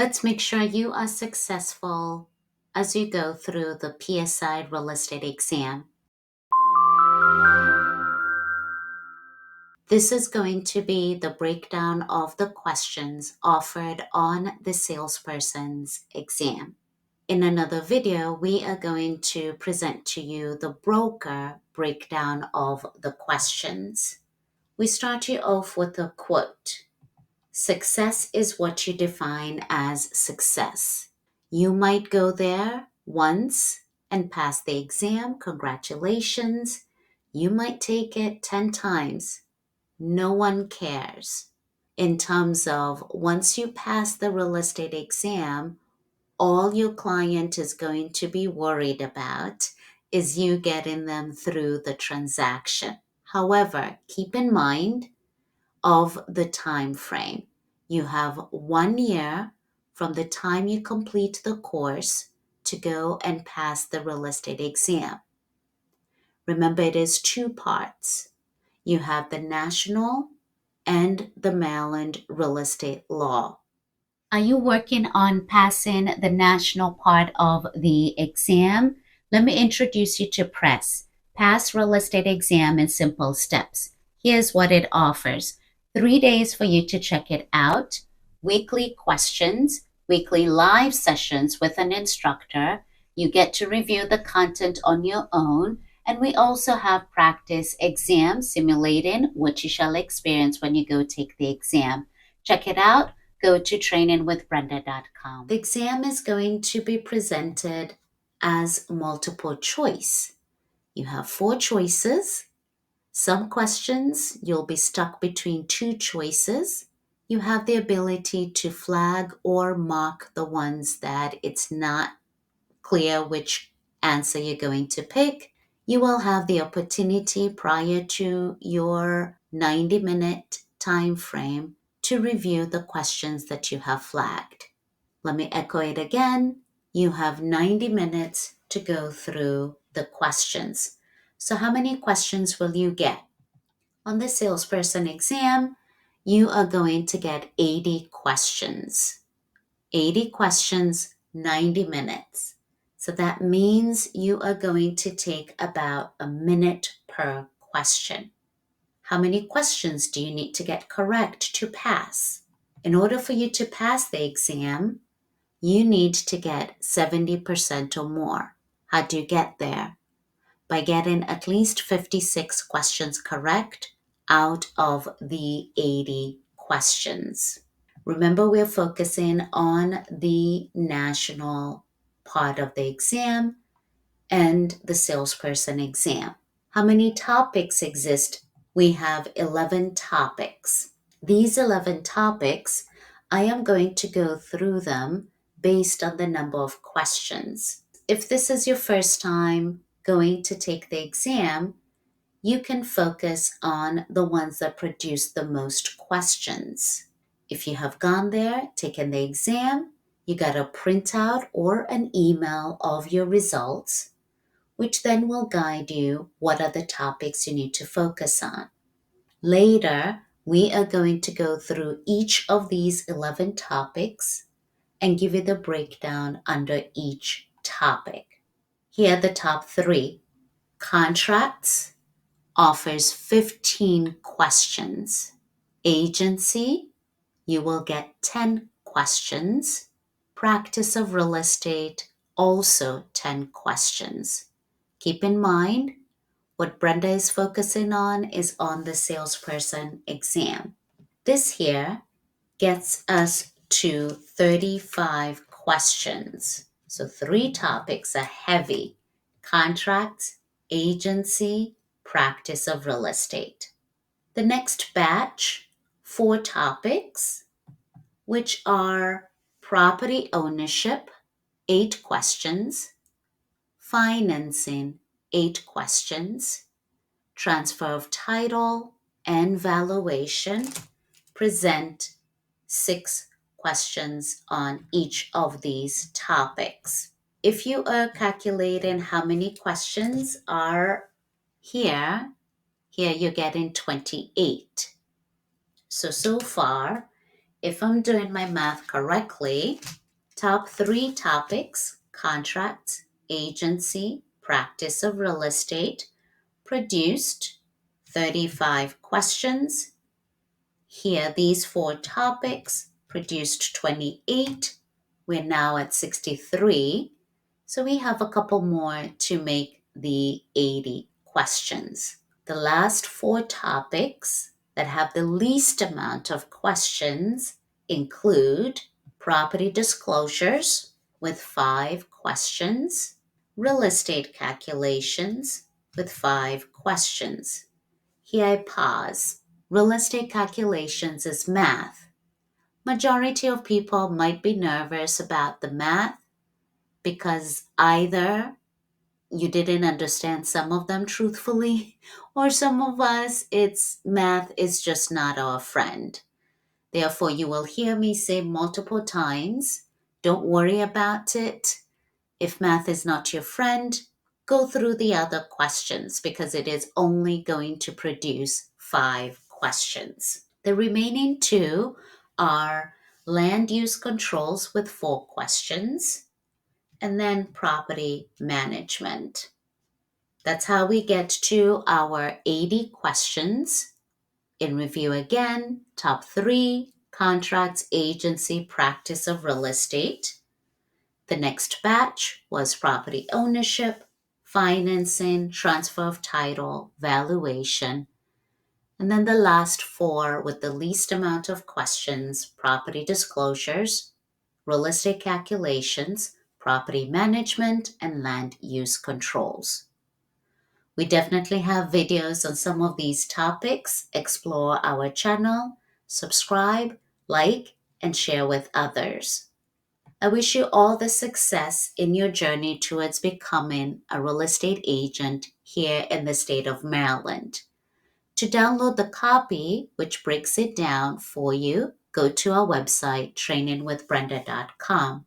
Let's make sure you are successful as you go through the PSI real estate exam. This is going to be the breakdown of the questions offered on the salesperson's exam. In another video, we are going to present to you the broker breakdown of the questions. We start you off with a quote. Success is what you define as success. You might go there once and pass the exam. Congratulations. You might take it 10 times. No one cares. In terms of once you pass the real estate exam, all your client is going to be worried about is you getting them through the transaction. However, keep in mind of the time frame. You have 1 year from the time you complete the course to go and pass the real estate exam. Remember, it is 2 parts. You have the national and the Maryland real estate law. Are you working on passing the national part of the exam? Let me introduce you to P.R.E.S.S, Pass Real Estate Exam in Simple Steps. Here's what it offers. 3 days for you to check it out, weekly questions, weekly live sessions with an instructor. You get to review the content on your own, and we also have practice exam simulating what you shall experience when you go take the exam. Check it out. Go to trainingwithbrenda.com. The exam is going to be presented as multiple choice. You have 4 choices. Some questions you'll be stuck between 2 choices. You have the ability to flag or mark the ones that it's not clear which answer you're going to pick. You will have the opportunity prior to your 90-minute time frame to review the questions that you have flagged. Let me echo it again. You have 90 minutes to go through the questions. So how many questions will you get? On the salesperson exam, you are going to get 80 questions. 80 questions, 90 minutes. So that means you are going to take about a minute per question. How many questions do you need to get correct to pass? In order for you to pass the exam, you need to get 70% or more. How do you get there? By getting at least 56 questions correct out of the 80 questions. Remember, we're focusing on the national part of the exam and the salesperson exam. How many topics exist? We have 11 topics. These 11 topics, I am going to go through them based on the number of questions. If this is your first time going to take the exam, you can focus on the ones that produce the most questions. If you have gone there, taken the exam, you got a printout or an email of your results, which then will guide you what are the topics you need to focus on. Later, we are going to go through each of these 11 topics and give you the breakdown under each topic. Here are the top 3. Contracts offers 15 questions. Agency, you will get 10 questions. Practice of real estate, also 10 questions. Keep in mind, what Brenda is focusing on is on the salesperson exam. This here gets us to 35 questions. So 3 topics are heavy: contracts, agency, practice of real estate. The next batch, 4 topics, which are property ownership, 8 questions, financing, 8 questions, transfer of title and valuation, present 6 questions on each of these topics. If you are calculating how many questions are here you're getting 28. So far, if I'm doing my math correctly, top three topics: contracts, agency, practice of real estate, produced 35 questions. Here, these four topics produced 28. We're now at 63. So we have a couple more to make the 80 questions. The last four topics that have the least amount of questions include property disclosures with 5 questions, real estate calculations with 5 questions. Here I pause. Real estate calculations is math. Majority of people might be nervous about the math because either you didn't understand some of them truthfully, or some of us, it's math is just not our friend. Therefore, you will hear me say multiple times, don't worry about it. If math is not your friend, go through the other questions because it is only going to produce 5 questions. The remaining 2 are land use controls with 4 questions, and then property management. That's how we get to our 80 questions. In review again, top 3, contracts, agency, practice of real estate. The next batch was property ownership, financing, transfer of title, valuation. And then the last 4 with the least amount of questions: property disclosures, real estate calculations, property management, and land use controls. We definitely have videos on some of these topics. Explore our channel, subscribe, like, and share with others. I wish you all the success in your journey towards becoming a real estate agent here in the state of Maryland. To download the copy, which breaks it down for you, go to our website, trainingwithbrenda.com.